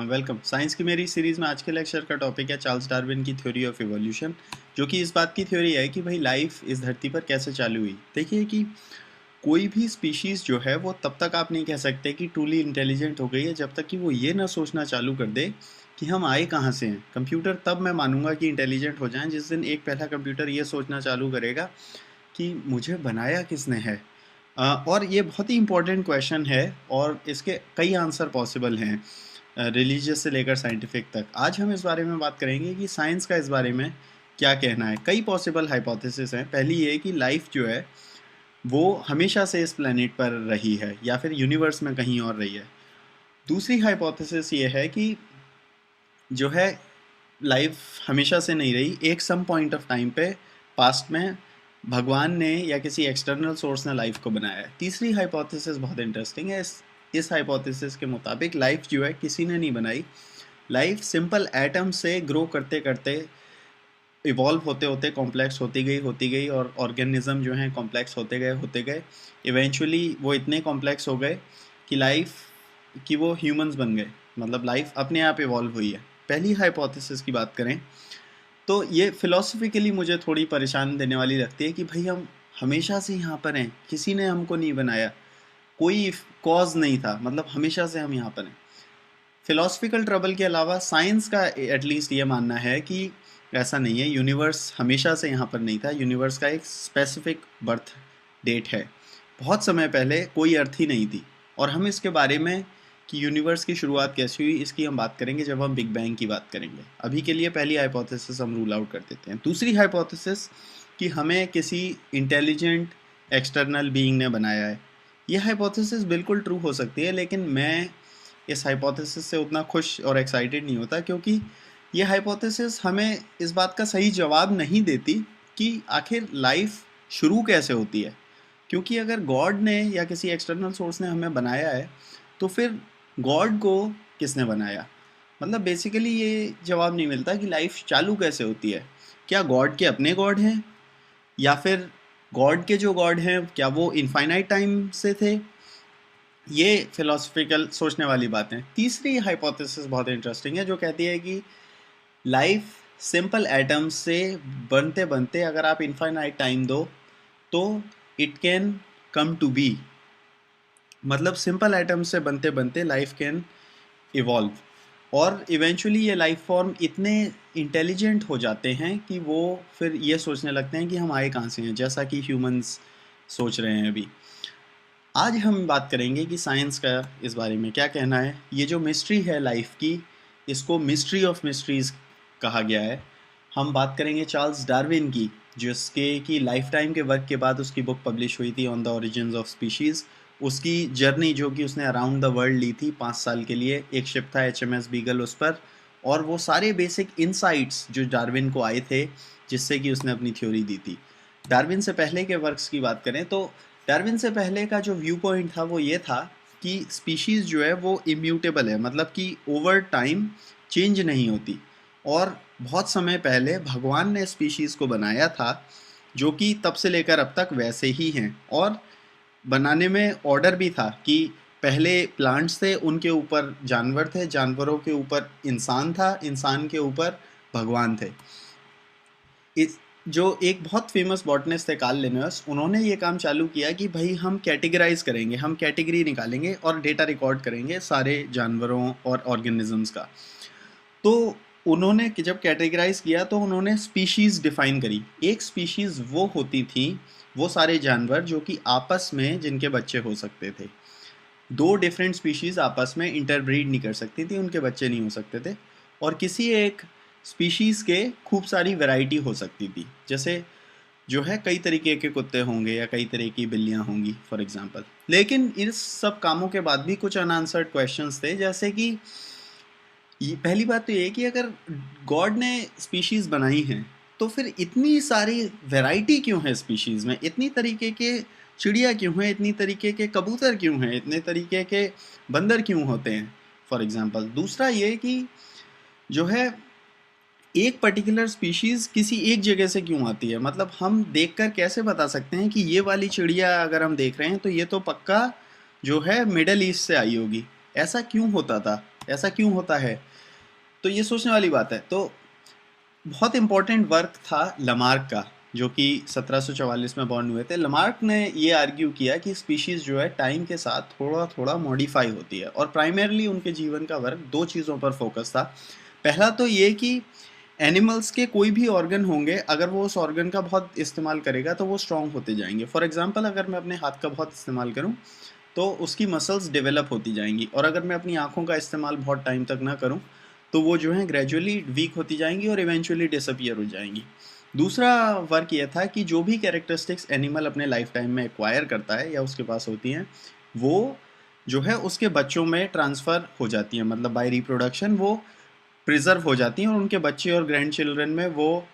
Welcome. Science की मेरी series में आज के लेक्चर का टॉपिक है चार्ल्स डार्विन की थ्योरी ऑफ इवोल्यूशन, जो कि इस बात की थ्योरी है कि भाई लाइफ इस धरती पर कैसे चालू हुई। देखिए कि कोई भी स्पीशीज़ जो है वो तब तक आप नहीं कह सकते कि ट्रूली इंटेलिजेंट हो गई है जब तक कि वो ये ना सोचना चालू कर दे कि हम आए कहाँ से हैं। कंप्यूटर तब मैं मानूंगा कि इंटेलिजेंट हो जाएं जिस दिन एक पहला कंप्यूटर ये सोचना चालू करेगा कि मुझे बनाया किसने है। और ये बहुत ही इम्पोर्टेंट क्वेश्चन है और इसके कई आंसर पॉसिबल हैं, रिलीजियस से लेकर साइंटिफिक तक। आज हम इस बारे में बात करेंगे कि साइंस का इस बारे में क्या कहना है। कई पॉसिबल हाइपोथेसिस हैं। पहली ये कि लाइफ जो है वो हमेशा से इस प्लेनेट पर रही है या फिर यूनिवर्स में कहीं और रही है। दूसरी हाइपोथेसिस ये है कि जो है लाइफ हमेशा से नहीं रही, एक सम पॉइंट ऑफ टाइम पे पास्ट में भगवान ने या किसी एक्सटर्नल सोर्स ने लाइफ को बनाया है। तीसरी हाइपोथेसिस बहुत इंटरेस्टिंग है। इस हाइपोथेसिस के मुताबिक लाइफ जो है किसी ने नहीं बनाई। लाइफ सिंपल एटम से ग्रो करते करते इवॉल्व होते होते कॉम्प्लेक्स होती गई और ऑर्गेनिज्म जो हैं कॉम्प्लेक्स होते गए। इवेंचुअली वो इतने कॉम्प्लेक्स हो गए कि लाइफ कि वो ह्यूमंस बन गए, मतलब लाइफ अपने आप इवॉल्व हुई है। पहली हाइपोथेसिस की बात करें तो ये फिलोसफिकली मुझे थोड़ी परेशान देने वाली लगती है कि भाई हम हमेशा से यहाँ पर हैं, किसी ने हमको नहीं बनाया, कोई कॉज नहीं था, मतलब हमेशा से हम यहाँ पर हैं। फिलोसफिकल ट्रबल के अलावा साइंस का एटलीस्ट ये मानना है कि ऐसा नहीं है, यूनिवर्स हमेशा से यहाँ पर नहीं था। यूनिवर्स का एक स्पेसिफिक बर्थ डेट है, बहुत समय पहले कोई अर्थ ही नहीं थी। और हम इसके बारे में कि यूनिवर्स की शुरुआत कैसी हुई इसकी हम बात करेंगे जब हम बिग बैंग की बात करेंगे। अभी के लिए पहली हाइपोथेसिस हम रूल आउट कर देते हैं। दूसरी हाइपोथेसिस कि हमें किसी इंटेलिजेंट एक्सटर्नल बीइंग ने बनाया है, यह हाइपोथेसिस बिल्कुल ट्रू हो सकती है, लेकिन मैं इस हाइपोथेसिस से उतना खुश और एक्साइटेड नहीं होता, क्योंकि ये हाइपोथेसिस हमें इस बात का सही जवाब नहीं देती कि आखिर लाइफ शुरू कैसे होती है। क्योंकि अगर गॉड ने या किसी एक्सटर्नल सोर्स ने हमें बनाया है तो फिर गॉड को किसने बनाया। मतलब बेसिकली ये जवाब नहीं मिलता कि लाइफ चालू कैसे होती है। क्या गॉड के अपने गॉड हैं, या फिर गॉड के जो गॉड हैं क्या वो इनफाइनाइट टाइम से थे। ये फिलोसफिकल सोचने वाली बात है। तीसरी हाइपोथेसिस बहुत इंटरेस्टिंग है, जो कहती है कि लाइफ सिंपल एटम्स से बनते बनते अगर आप इनफाइनाइट टाइम दो तो it can come to be. मतलब सिंपल एटम्स से बनते बनते लाइफ कैन इवॉल्व, और इवेंचुअली ये लाइफ फॉर्म इतने इंटेलिजेंट हो जाते हैं कि वो फिर ये सोचने लगते हैं कि हम आए कहाँ से हैं, जैसा कि ह्यूमंस सोच रहे हैं अभी। आज हम बात करेंगे कि साइंस का इस बारे में क्या कहना है। ये जो मिस्ट्री है लाइफ की, इसको मिस्ट्री ऑफ मिस्ट्रीज़ कहा गया है। हम बात करेंगे चार्ल्स डार्विन की, जिसके की लाइफ टाइम के वर्क के बाद उसकी बुक पब्लिश हुई थी on the origins of species. उसकी जर्नी जो कि उसने अराउंड द वर्ल्ड ली थी 5 साल के लिए, एक शिप था HMS बीगल उस पर, और वो सारे बेसिक इंसाइट्स जो डार्विन को आए थे जिससे कि उसने अपनी थ्योरी दी थी। डार्विन से पहले के वर्क्स की बात करें तो डार्विन से पहले का जो व्यू पॉइंट था वो ये था कि स्पीशीज़ जो है वो इम्यूटेबल है, मतलब कि ओवर टाइम चेंज नहीं होती। और बहुत समय पहले भगवान ने स्पीशीज़ को बनाया था जो कि तब से लेकर अब तक वैसे ही हैं, और बनाने में ऑर्डर भी था कि पहले प्लांट्स थे, उनके ऊपर जानवर थे, जानवरों के ऊपर इंसान था, इंसान के ऊपर भगवान थे। इस जो एक बहुत फेमस बॉटनिस्ट थे कार्ल लिन्नस, उन्होंने ये काम चालू किया कि भाई हम कैटेगराइज करेंगे, हम कैटेगरी निकालेंगे और डेटा रिकॉर्ड करेंगे सारे जानवरों और ऑर्गेनिजम्स का। तो उन्होंने जब कैटेगराइज किया तो उन्होंने स्पीशीज़ डिफाइन करी। एक स्पीशीज़ वो होती थी, वो सारे जानवर जो कि आपस में जिनके बच्चे हो सकते थे। दो डिफरेंट स्पीशीज़ आपस में इंटरब्रीड नहीं कर सकती थी, उनके बच्चे नहीं हो सकते थे। और किसी एक स्पीशीज़ के खूब सारी वैरायटी हो सकती थी, जैसे जो है कई तरीके के कुत्ते होंगे या कई तरह की बिल्लियाँ होंगी फॉर एग्जांपल। लेकिन इस सब कामों के बाद भी कुछ अनआंसर्ड क्वेश्चंस थे, जैसे कि पहली बात तो ये कि अगर गॉड ने स्पीशीज़ बनाई हैं तो फिर इतनी सारी वैरायटी क्यों है स्पीशीज़ में, इतनी तरीके के चिड़िया क्यों हैं, इतनी तरीके के कबूतर क्यों हैं, इतने तरीके के बंदर क्यों होते हैं फॉर एग्जांपल। दूसरा ये कि जो है एक पर्टिकुलर स्पीशीज़ किसी एक जगह से क्यों आती है। मतलब हम देखकर कैसे बता सकते हैं कि ये वाली चिड़िया अगर हम देख रहे हैं तो ये तो पक्का जो है मिडल ईस्ट से आई होगी। ऐसा क्यों होता था, ऐसा क्यों होता है? तो ये सोचने वाली बात है। तो बहुत इम्पोर्टेंट वर्क था लमार्क का, जो कि 1744 में बॉर्न हुए थे। लमार्क ने ये आर्ग्यू किया कि स्पीशीज़ जो है टाइम के साथ थोड़ा थोड़ा मॉडिफाई होती है, और प्राइमरली उनके जीवन का वर्क दो चीज़ों पर फोकस था। पहला तो ये कि एनिमल्स के कोई भी ऑर्गन होंगे, अगर वो उस ऑर्गन का बहुत इस्तेमाल करेगा तो वो स्ट्रांग होते जाएंगे। फॉर एग्जांपल, अगर मैं अपने हाथ का बहुत इस्तेमाल करूं तो उसकी मसल्स डेवलप होती जाएंगी, और अगर मैं अपनी आँखों का इस्तेमाल बहुत टाइम तक ना करूं तो वो जो है ग्रेजुअली वीक होती जाएंगी और इवेंचुअली डिसअपियर हो जाएंगी। दूसरा वर्क ये था कि जो भी कैरेक्टरिस्टिक्स एनिमल अपने लाइफ टाइम में एक्वायर करता है या उसके पास होती हैं, वो जो है उसके बच्चों में ट्रांसफ़र हो जाती हैं, मतलब बाय रिप्रोडक्शन वो प्रिजर्व हो जाती हैं, और उनके बच्चे और ग्रैंड चिल्ड्रन में वो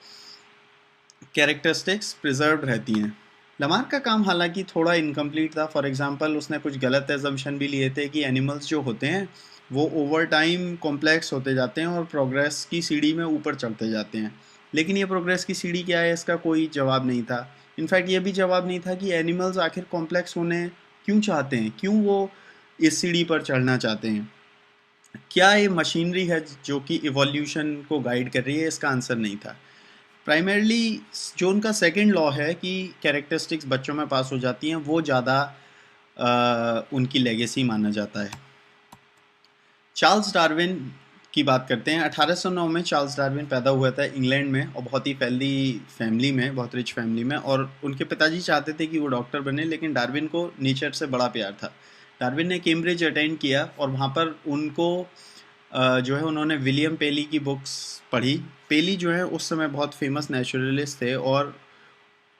कैरेक्टरिस्टिक्स प्रिजर्व रहती हैं। लमार्क का काम हालांकि थोड़ा इनकम्प्लीट था। फॉर एग्जांपल, उसने कुछ गलत एजम्पशन भी लिए थे कि एनिमल्स जो होते हैं वो ओवर टाइम कॉम्प्लेक्स होते जाते हैं और प्रोग्रेस की सीढ़ी में ऊपर चढ़ते जाते हैं। लेकिन ये प्रोग्रेस की सीढ़ी क्या है, इसका कोई जवाब नहीं था। इनफैक्ट ये भी जवाब नहीं था कि एनिमल्स आखिर कॉम्प्लेक्स होने क्यों चाहते हैं, क्यों वो इस सीढ़ी पर चढ़ना चाहते हैं। क्या ये मशीनरी है जो कि इवोल्यूशन को गाइड कर रही है, इसका आंसर नहीं था। प्राइमरली जो उनका सेकंड लॉ है कि कैरेक्टरिस्टिक्स बच्चों में पास हो जाती हैं, वो ज़्यादा उनकी लेगेसी माना जाता है। चार्ल्स डार्विन की बात करते हैं। 1809 में चार्ल्स डार्विन पैदा हुआ था इंग्लैंड में, और बहुत ही फैली फैमिली में, बहुत रिच फैमिली में, और उनके पिताजी चाहते थे कि वो डॉक्टर बने, लेकिन डार्विन को नेचर से बड़ा प्यार था। डार्विन ने कैम्ब्रिज अटेंड किया, और वहाँ पर उनको जो है उन्होंने विलियम पेली की बुक्स पढ़ी। पेली जो है उस समय बहुत फेमस नेचुरलिस्ट थे, और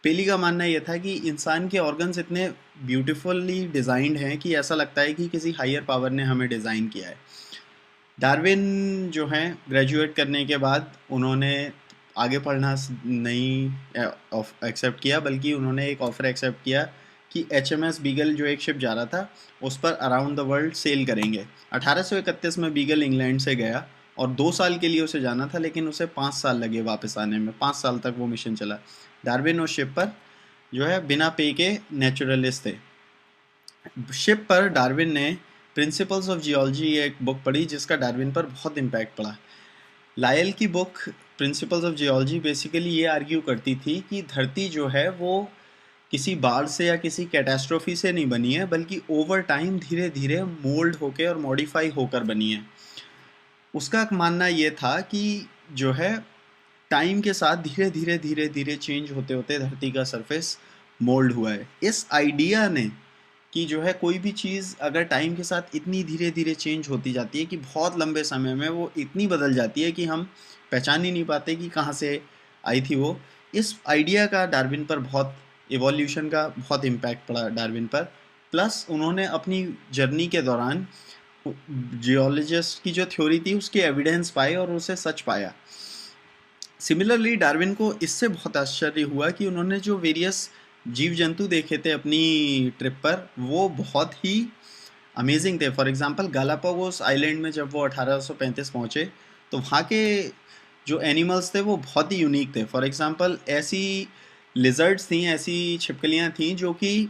पेली का मानना यह था कि इंसान के ऑर्गन्स इतने ब्यूटीफुली डिज़ाइंड हैं कि ऐसा लगता है कि किसी हायर पावर ने हमें डिज़ाइन किया है। डार्विन जो हैं ग्रेजुएट करने के बाद उन्होंने आगे पढ़ना नहीं एक्सेप्ट किया, बल्कि उन्होंने एक ऑफ़र एक्सेप्ट किया कि HMS बीगल जो एक शिप जा रहा था उस पर अराउंड द वर्ल्ड सेल करेंगे। 1831 में बीगल इंग्लैंड से गया, और 2 साल के लिए उसे जाना था, लेकिन उसे 5 साल लगे वापस आने में। 5 साल तक वो मिशन चला। डार्विन उस शिप पर जो है बिना पे के नेचुरलिस्ट थे। शिप पर डार्विन ने प्रिंसिपल्स ऑफ जियोलॉजी एक बुक पढ़ी जिसका डार्विन पर बहुत इम्पैक्ट पड़ा। लायल की book principles of geology basically ये आर्ग्यू करती थी कि धरती जो है वो किसी बाढ़ से या किसी कैटास्ट्रोफी से नहीं बनी है, बल्कि ओवर टाइम धीरे धीरे मोल्ड होकर और मॉडिफाई होकर बनी है। उसका मानना ये था कि जो है टाइम के साथ धीरे धीरे धीरे धीरे चेंज होते होते धरती का सरफेस मोल्ड हुआ है। इस आइडिया ने कि जो है कोई भी चीज़ अगर टाइम के साथ इतनी धीरे धीरे चेंज होती जाती है कि बहुत लंबे समय में वो इतनी बदल जाती है कि हम पहचान ही नहीं पाते कि कहाँ से आई थी वो। इस आइडिया का डार्विन पर बहुत, इवोल्यूशन का बहुत इम्पैक्ट पड़ा डार्विन पर। प्लस उन्होंने अपनी जर्नी के दौरान जियोलॉजिस्ट की जो थ्योरी थी उसके एविडेंस पाए और उसे सच पाया। सिमिलरली डार्विन को इससे बहुत आश्चर्य हुआ कि उन्होंने जो वेरियस जीव जंतु देखे थे अपनी ट्रिप पर, वो बहुत ही अमेजिंग थे। फॉर एग्जांपल, गालापागोस आइलैंड में जब वो 1835 पहुँचे तो वहाँ के जो एनिमल्स थे वो बहुत ही यूनिक थे। फॉर एग्जांपल, ऐसी लिजर्ड्स थी, ऐसी छिपकलियाँ थीं जो कि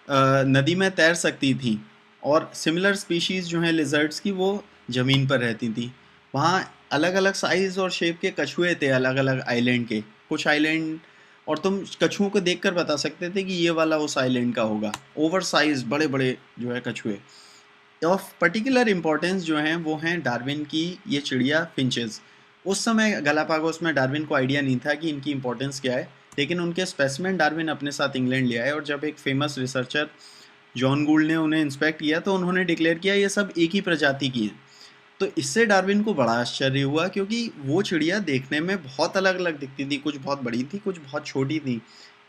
नदी में तैर सकती थीं, और सिमिलर स्पीशीज़ जो हैं लिजर्ड्स की वो ज़मीन पर रहती थी। वहाँ अलग अलग साइज़ और शेप के कछुए थे अलग अलग आइलैंड के। कुछ आइलैंड, और तुम कछुओं को देखकर बता सकते थे कि ये वाला उस आइलैंड का होगा। ओवर साइज बड़े बड़े जो है कछुए। ऑफ पर्टिकुलर इम्पोर्टेंस जो हैं वो हैं डार्विन की ये चिड़िया फिंचेस। उस समय गलापागोस में डार्विन को आइडिया नहीं था कि इनकी इंपॉर्टेंस क्या है, लेकिन उनके स्पेसिमेन डार्विन अपने साथ इंग्लैंड ले आए, और जब एक फेमस रिसर्चर जॉन गूल्ड ने उन्हें इंस्पेक्ट किया तो उन्होंने डिक्लेयर किया ये सब एक ही प्रजाति की हैं। तो इससे डार्विन को बड़ा आश्चर्य हुआ, क्योंकि वो चिड़िया देखने में बहुत अलग अलग दिखती थी। कुछ बहुत बड़ी थी, कुछ बहुत छोटी थी,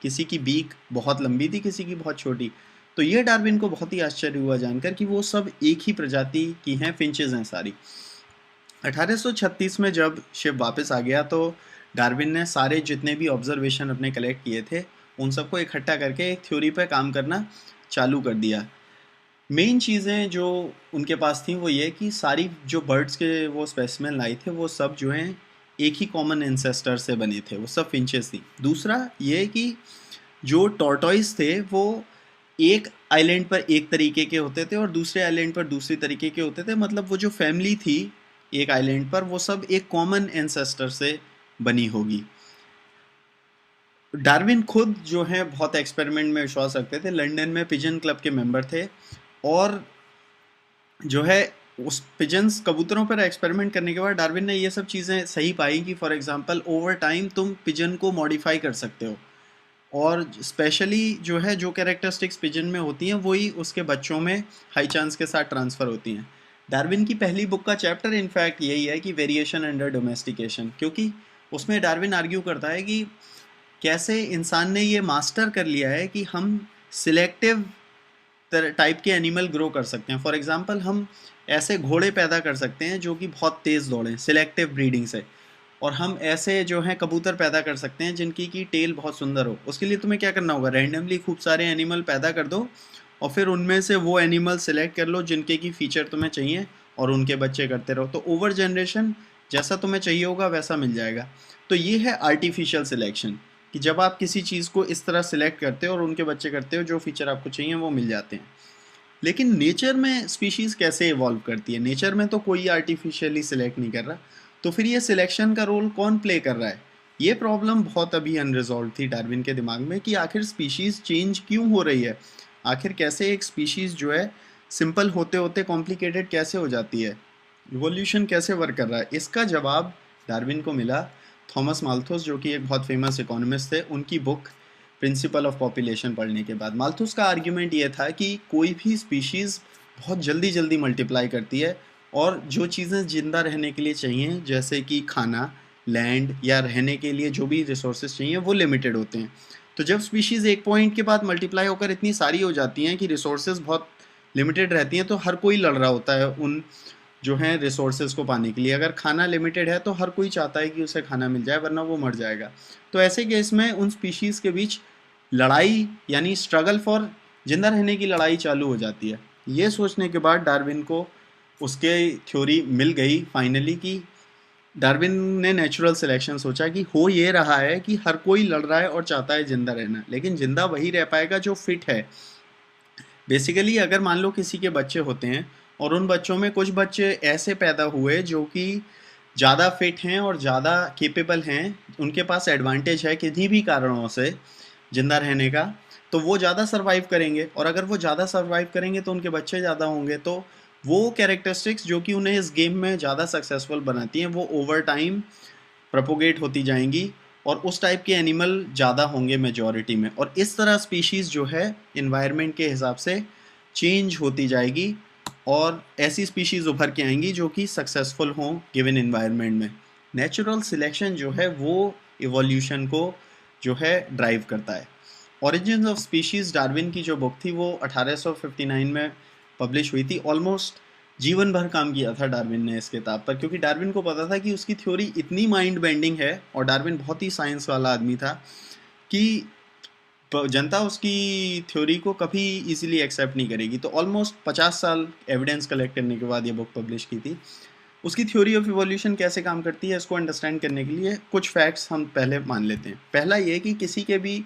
किसी की बीक बहुत लंबी थी, किसी की बहुत छोटी। तो ये डार्विन को बहुत ही आश्चर्य हुआ जानकर कि वो सब एक ही प्रजाति की हैं, फिंचेस हैं सारी। 1836 में जब शिप वापस आ गया तो डार्विन ने सारे जितने भी ऑब्जर्वेशन अपने कलेक्ट किए थे उन सबको इकट्ठा करके एक थ्योरी पर काम करना चालू कर दिया। मेन चीज़ें जो उनके पास थी वो ये कि सारी जो बर्ड्स के वो स्पेसिमेन लाए थे वो सब जो हैं एक ही कॉमन एंसेस्टर से बने थे, वो सब फिंचेस थी। दूसरा ये कि जो टॉर्टॉइस थे वो एक आइलैंड पर एक तरीके के होते थे और दूसरे आइलैंड पर दूसरी तरीके के होते थे। मतलब वो जो फैमिली थी एक आइलैंड पर, वो सब एक कॉमन एंसेस्टर से बनी होगी। डार्विन खुद जो है बहुत एक्सपेरिमेंट में विश्वास रखते थे। लंदन में पिजन क्लब के मेंबर थे और जो है उस पिजन्स कबूतरों पर एक्सपेरिमेंट करने के बाद डार्विन ने ये सब चीज़ें सही पाई कि फॉर एग्जांपल ओवर टाइम तुम पिजन को मॉडिफाई कर सकते हो, और स्पेशली जो है जो कैरेक्टरिस्टिक्स पिजन में होती हैं वही उसके बच्चों में हाई चांस के साथ ट्रांसफ़र होती हैं। डार्विन की पहली बुक का चैप्टर इनफैक्ट यही है कि वेरिएशन अंडर डोमेस्टिकेशन, क्योंकि उसमें डार्विन आर्ग्यू करता है कि कैसे इंसान ने ये मास्टर कर लिया है कि हम सिलेक्टिव टाइप के एनिमल ग्रो कर सकते हैं। फॉर एग्जांपल हम ऐसे घोड़े पैदा कर सकते हैं जो कि बहुत तेज़ दौड़ें सिलेक्टिव ब्रीडिंग से, और हम ऐसे जो हैं कबूतर पैदा कर सकते हैं जिनकी की टेल बहुत सुंदर हो। उसके लिए तुम्हें क्या करना होगा, रैंडमली खूब सारे एनिमल पैदा कर दो और फिर उनमें से वो एनिमल सेलेक्ट कर लो जिनके की फ़ीचर तुम्हें चाहिए और उनके बच्चे करते रहो, तो ओवर जनरेशन जैसा तुम्हें चाहिए होगा वैसा मिल जाएगा। तो ये है आर्टिफिशियल सिलेक्शन, कि जब आप किसी चीज़ को इस तरह सिलेक्ट करते हो और उनके बच्चे करते हो, जो फीचर आपको चाहिए वो मिल जाते हैं। लेकिन नेचर में स्पीशीज़ कैसे इवॉल्व करती है? नेचर में तो कोई आर्टिफिशियली सिलेक्ट नहीं कर रहा, तो फिर ये सिलेक्शन का रोल कौन प्ले कर रहा है? ये प्रॉब्लम बहुत अभी अनरिजॉल्व थी डार्विन के दिमाग में कि आखिर स्पीशीज़ चेंज क्यों हो रही है? आखिर कैसे एक स्पीशीज़ जो है सिंपल होते होते कॉम्प्लिकेटेड कैसे हो जाती है? इवोल्यूशन कैसे वर्क कर रहा है? इसका जवाब डार्विन को मिला थॉमस माल्थस, जो कि एक बहुत फेमस इकोनॉमिस्ट थे, उनकी बुक प्रिंसिपल ऑफ पॉपुलेशन पढ़ने के बाद। माल्थस का आर्ग्यूमेंट ये था कि कोई भी स्पीशीज़ बहुत जल्दी जल्दी मल्टीप्लाई करती है और जो चीज़ें ज़िंदा रहने के लिए चाहिए, जैसे कि खाना, लैंड या रहने के लिए जो भी रिसोर्सेज चाहिए, वो लिमिटेड होते हैं। तो जब स्पीशीज़ एक पॉइंट के बाद मल्टीप्लाई होकर इतनी सारी हो जाती हैं कि रिसोर्सेज बहुत लिमिटेड रहती हैं, तो हर कोई लड़ रहा होता है उन जो हैं रिसोर्सेज को पाने के लिए। अगर खाना लिमिटेड है तो हर कोई चाहता है कि उसे खाना मिल जाए, वरना वो मर जाएगा। तो ऐसे केस में उन स्पीशीज़ के बीच लड़ाई यानी स्ट्रगल फॉर जिंदा रहने की लड़ाई चालू हो जाती है। ये सोचने के बाद डार्विन को उसके थ्योरी मिल गई फाइनली, कि डार्विन ने नेचुरल सिलेक्शन सोचा कि हो ये रहा है कि हर कोई लड़ रहा है और चाहता है जिंदा रहना, लेकिन जिंदा वही रह पाएगा जो फिट है। बेसिकली अगर मान लो किसी के बच्चे होते हैं और उन बच्चों में कुछ बच्चे ऐसे पैदा हुए जो कि ज़्यादा फिट हैं और ज़्यादा केपेबल हैं, उनके पास एडवांटेज है किन्हीं भी कारणों से जिंदा रहने का, तो वो ज़्यादा सर्वाइव करेंगे, और अगर वो ज़्यादा सर्वाइव करेंगे तो उनके बच्चे ज़्यादा होंगे। तो वो कैरेक्टरिस्टिक्स जो कि उन्हें इस गेम में ज़्यादा सक्सेसफुल बनाती हैं, वो ओवर टाइम प्रोपोगेट होती जाएंगी और उस टाइप के एनिमल ज़्यादा होंगे मेजॉरिटी में, और इस तरह स्पीशीज़ जो है इन्वायरमेंट के हिसाब से चेंज होती जाएगी और ऐसी स्पीशीज़ उभर के आएंगी जो कि सक्सेसफुल हों गिवन इन्वायरमेंट में। नेचुरल सिलेक्शन जो है वो इवोल्यूशन को जो है ड्राइव करता है। ओरिजिन्स ऑफ स्पीशीज़ डार्विन की जो बुक थी वो 1859 में पब्लिश हुई थी। ऑलमोस्ट जीवन भर काम किया था डार्विन ने इस किताब पर, क्योंकि डार्विन को पता था कि उसकी थ्योरी इतनी माइंड बेंडिंग है, और डार्विन बहुत ही साइंस वाला आदमी था, कि जनता उसकी थ्योरी को कभी इजीली एक्सेप्ट नहीं करेगी। तो ऑलमोस्ट 50 साल एविडेंस कलेक्ट करने के बाद ये बुक पब्लिश की थी। उसकी थ्योरी ऑफ इवोल्यूशन कैसे काम करती है, इसको अंडरस्टैंड करने के लिए कुछ फैक्ट्स हम पहले मान लेते हैं। पहला ये कि किसी के भी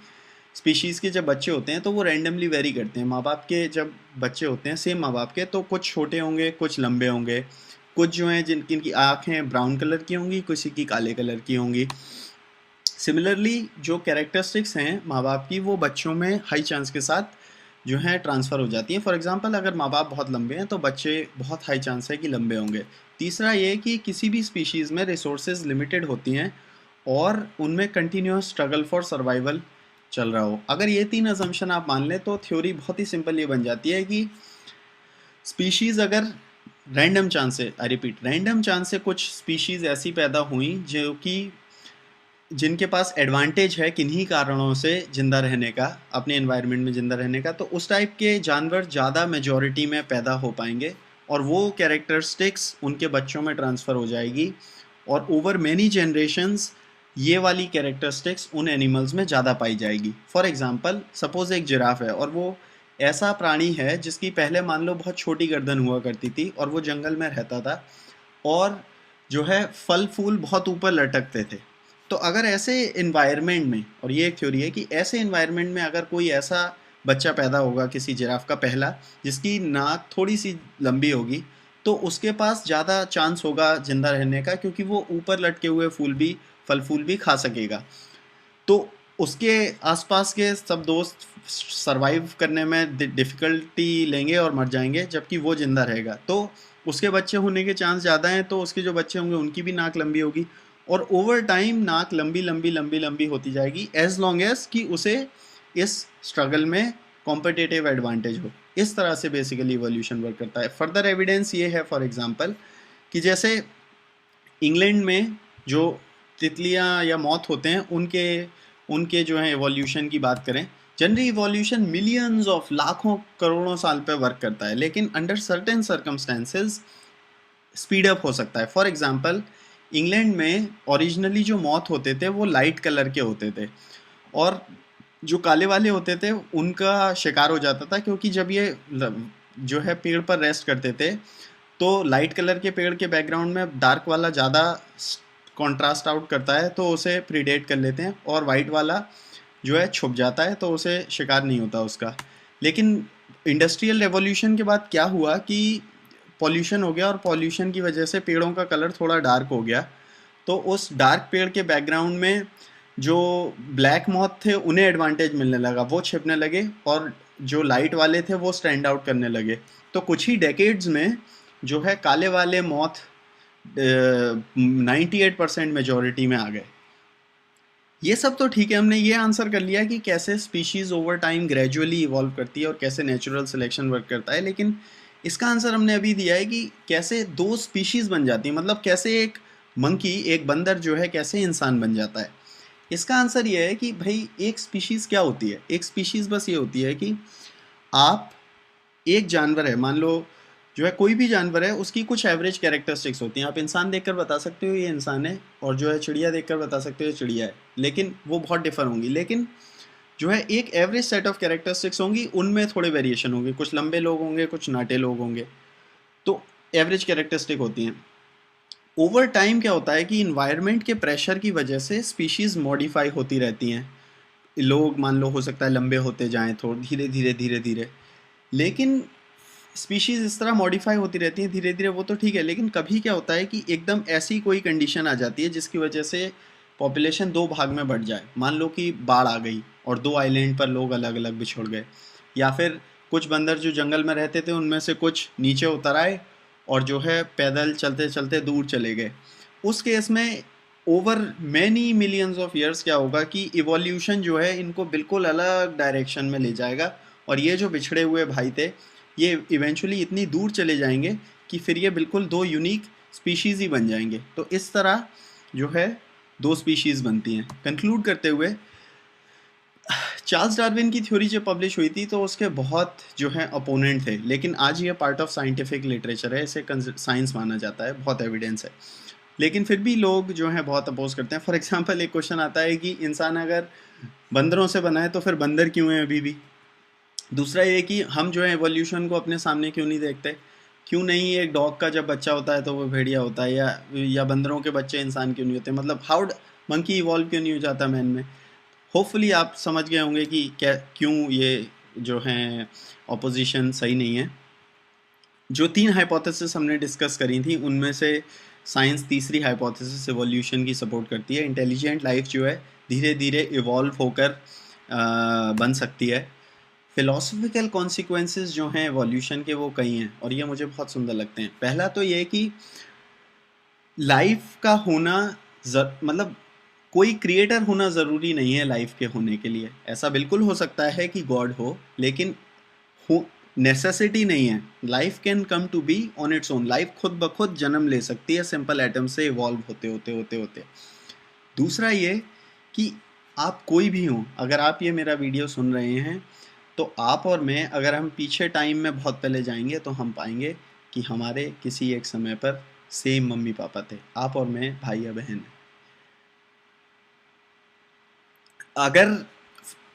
स्पीशीज़ के जब बच्चे होते हैं तो वो रैंडमली वेरी करते हैं। माँ बाप के जब बच्चे होते हैं सेम माँ बाप के, तो कुछ छोटे होंगे, कुछ लंबे होंगे, कुछ जो हैं जिनकी आँखें ब्राउन कलर की होंगी, किसी की काले कलर की होंगी। सिमिलरली जो कैरेक्टरिस्टिक्स हैं माँ बाप की, वो बच्चों में हाई चांस के साथ जो है ट्रांसफ़र हो जाती हैं। फॉर एग्जांपल अगर माँ बाप बहुत लंबे हैं तो बच्चे बहुत हाई चांस है कि लंबे होंगे। तीसरा ये कि किसी भी स्पीशीज़ में रिसोर्सेज लिमिटेड होती हैं और उनमें कंटिन्यूस स्ट्रगल फॉर सर्वाइवल चल रहा हो। अगर ये 3 अजम्पशन आप मान लें तो थ्योरी बहुत ही सिंपल ये बन जाती है कि स्पीशीज़ अगर रैंडम चांस से, आई रिपीट, रैंडम चांस से कुछ स्पीशीज़ ऐसी पैदा हुई जो कि जिनके पास एडवांटेज है किन्हीं कारणों से जिंदा रहने का, अपने एनवायरनमेंट में जिंदा रहने का, तो उस टाइप के जानवर ज़्यादा मेजॉरिटी में पैदा हो पाएंगे और वो कैरेक्टरिस्टिक्स उनके बच्चों में ट्रांसफ़र हो जाएगी, और ओवर मैनी जनरेशन्स ये वाली कैरेक्टरिस्टिक्स उन एनिमल्स में ज़्यादा पाई जाएगी। फॉर एग्जांपल सपोज़ एक जिराफ है और वो ऐसा प्राणी है जिसकी पहले मान लो बहुत छोटी गर्दन हुआ करती थी और वो जंगल में रहता था और जो है फल फूल बहुत ऊपर लटकते थे। तो अगर ऐसे इन्वायरमेंट में, और ये एक थ्योरी है कि ऐसे इन्वायरमेंट में अगर कोई ऐसा बच्चा पैदा होगा किसी जिराफ का पहला, जिसकी नाक थोड़ी सी लंबी होगी, तो उसके पास ज़्यादा चांस होगा जिंदा रहने का, क्योंकि वो ऊपर लटके हुए फल फूल भी खा सकेगा। तो उसके आसपास के सब दोस्त सरवाइव करने में डिफ़िकल्टी लेंगे और मर जाएंगे, जबकि वो ज़िंदा रहेगा। तो उसके बच्चे होने के चांस ज़्यादा हैं, तो उसके जो बच्चे होंगे उनकी भी नाक लंबी होगी, और ओवर टाइम नाक लंबी लंबी लंबी लंबी होती जाएगी, एज लॉन्ग एज कि उसे इस स्ट्रगल में कॉम्पिटिटिव एडवांटेज हो। इस तरह से बेसिकली इवोल्यूशन वर्क करता है। फर्दर एविडेंस ये है, फॉर एग्जांपल, कि जैसे इंग्लैंड में जो तितलियां या मौत होते हैं, उनके उनके जो है एवोल्यूशन की बात करें, जनरली इवोल्यूशन मिलियंस ऑफ, लाखों करोड़ों साल पे वर्क करता है, लेकिन under certain circumstances speed up हो सकता है। फॉर एग्जांपल, इंग्लैंड में ओरिजिनली जो मौत होते थे वो लाइट कलर के होते थे, और जो काले वाले होते थे उनका शिकार हो जाता था, क्योंकि जब ये जो है पेड़ पर रेस्ट करते थे, तो लाइट कलर के पेड़ के बैकग्राउंड में डार्क वाला ज़्यादा कॉन्ट्रास्ट आउट करता है, तो उसे प्रीडेट कर लेते हैं, और वाइट वाला जो है छुप जाता है, तो उसे शिकार नहीं होता उसका। लेकिन इंडस्ट्रियल रेवोल्यूशन के बाद क्या हुआ कि पॉल्यूशन हो गया, और पॉल्यूशन की वजह से पेड़ों का कलर थोड़ा डार्क हो गया, तो उस डार्क पेड़ के बैकग्राउंड में जो ब्लैक मॉथ थे उन्हें एडवांटेज मिलने लगा, वो छिपने लगे, और जो लाइट वाले थे वो स्टैंड आउट करने लगे। तो कुछ ही डेकेड्स में जो है काले वाले मॉथ 98% मेजॉरिटी में आ गए। ये सब तो ठीक है, हमने ये आंसर कर लिया कि कैसे species over time gradually evolve करती है और कैसे नेचुरल सिलेक्शन वर्क करता है, लेकिन इसका आंसर हमने अभी दिया है कि कैसे दो स्पीशीज़ बन जाती है, मतलब कैसे एक मंकी, एक बंदर जो है कैसे इंसान बन जाता है। इसका आंसर ये है कि भाई एक स्पीशीज़ क्या होती है, एक स्पीशीज़ बस ये होती है कि आप, एक जानवर है, मान लो जो है कोई भी जानवर है, उसकी कुछ एवरेज कैरेक्टरिस्टिक्स होती हैं। आप इंसान देखकर बता सकते हो ये इंसान है, और जो है चिड़िया देखकर बता सकते हो ये चिड़िया है, लेकिन वो बहुत डिफर होंगी। लेकिन जो है एक एवरेज सेट ऑफ कैरेक्टरिस्टिक्स होंगी, उनमें थोड़े वेरिएशन होंगे, कुछ लंबे लोग होंगे, कुछ नाटे लोग होंगे, तो एवरेज कैरेक्टरिस्टिक होती हैं। ओवर टाइम क्या होता है कि इन्वायरमेंट के प्रेशर की वजह से स्पीशीज़ मॉडिफाई होती रहती हैं। लोग मान लो हो सकता है लंबे होते जाएं थोड़ा, धीरे धीरे धीरे धीरे, लेकिन स्पीशीज़ इस तरह मॉडिफाई होती रहती हैं धीरे धीरे, वो तो ठीक है। लेकिन कभी क्या होता है कि एकदम ऐसी कोई कंडीशन आ जाती है जिसकी वजह से पॉपुलेशन दो भाग में बढ़ जाए। मान लो कि बाढ़ आ गई और दो आइलैंड पर लोग अलग अलग बिछड़ गए, या फिर कुछ बंदर जो जंगल में रहते थे उनमें से कुछ नीचे उतर आए और जो है पैदल चलते चलते दूर चले गए। उस केस में over many millions of years क्या होगा कि इवोल्यूशन जो है इनको बिल्कुल अलग डायरेक्शन में ले जाएगा, और ये जो बिछड़े हुए भाई थे ये इवेंचुअली इतनी दूर चले जाएंगे कि फिर ये बिल्कुल दो यूनिक स्पीशीज़ ही बन जाएंगे। तो इस तरह जो है दो स्पीशीज़ बनती हैं। कंक्लूड करते हुए, चार्ल्स डार्विन की थ्योरी जब पब्लिश हुई थी तो उसके बहुत जो है अपोनेंट थे, लेकिन आज ये पार्ट ऑफ साइंटिफिक लिटरेचर है, इसे साइंस माना जाता है, बहुत एविडेंस है, लेकिन फिर भी लोग जो हैं बहुत अपोज करते हैं। फॉर एग्जांपल, एक क्वेश्चन आता है कि इंसान अगर बंदरों से बना है तो फिर बंदर क्यों है अभी भी। दूसरा ये कि हम जो है एवोल्यूशन को अपने सामने क्यों नहीं देखते, क्यों नहीं एक डॉग का जब बच्चा होता है तो वो भेड़िया होता है, या बंदरों के बच्चे इंसान क्यों नहीं होते, मतलब हाउ मंकी इवॉल्व क्यों नहीं हो जाता मैन में। होपफुली आप समझ गए होंगे कि क्या क्यों ये जो है ऑपोजिशन सही नहीं है। जो तीन हाइपोथेसिस हमने डिस्कस करी थी उनमें से साइंस तीसरी हाइपोथेसिस एवोल्यूशन की सपोर्ट करती है। इंटेलिजेंट लाइफ जो है धीरे धीरे इवॉल्व होकर बन सकती है। फिलोसफिकल कॉन्सिक्वेंसेस जो हैं एवोल्यूशन के वो कई हैं, और ये मुझे बहुत सुंदर लगते हैं। पहला तो ये कि लाइफ का होना मतलब कोई क्रिएटर होना ज़रूरी नहीं है लाइफ के होने के लिए। ऐसा बिल्कुल हो सकता है कि गॉड हो, लेकिन हो नेसेसिटी नहीं है। Life can come to be on its own. Life खुद ब खुद जन्म ले सकती है सिंपल एटम से इवॉल्व होते होते होते होते। दूसरा ये कि आप कोई भी हो, अगर आप ये मेरा वीडियो सुन रहे हैं तो आप और मैं अगर हम पीछे टाइम में बहुत पहले जाएंगे तो हम पाएंगे कि हमारे किसी एक समय पर सेम मम्मी पापा थे। आप और मैं भाई या बहन। अगर,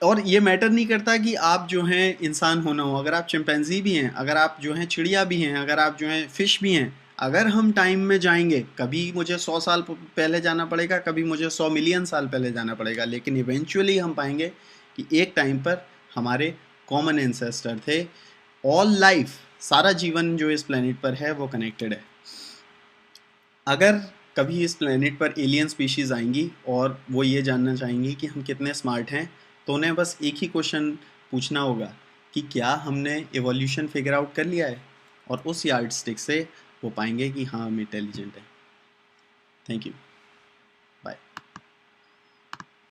और ये मैटर नहीं करता कि आप जो हैं इंसान होना हो, अगर आप चिंपैंजी भी हैं, अगर आप जो हैं चिड़िया भी हैं, अगर आप जो हैं फिश भी हैं, अगर हम टाइम में जाएंगे, कभी मुझे 100 साल पहले जाना पड़ेगा, कभी मुझे 100 मिलियन साल पहले जाना पड़ेगा, लेकिन इवेंचुअली हम पाएंगे कि एक टाइम पर हमारे कॉमन एंसेस्टर थे। ऑल लाइफ, सारा जीवन जो इस प्लेनेट पर है वो कनेक्टेड है। अगर कभी इस प्लेनेट पर एलियन स्पीशीज़ आएंगी और वो ये जानना चाहेंगी कि हम कितने स्मार्ट हैं, तो उन्हें बस एक ही क्वेश्चन पूछना होगा कि क्या हमने एवोल्यूशन फिगर आउट कर लिया है, और उस यार्ड स्टिक से वो पाएंगे कि हाँ हम इंटेलिजेंट हैं। Thank you.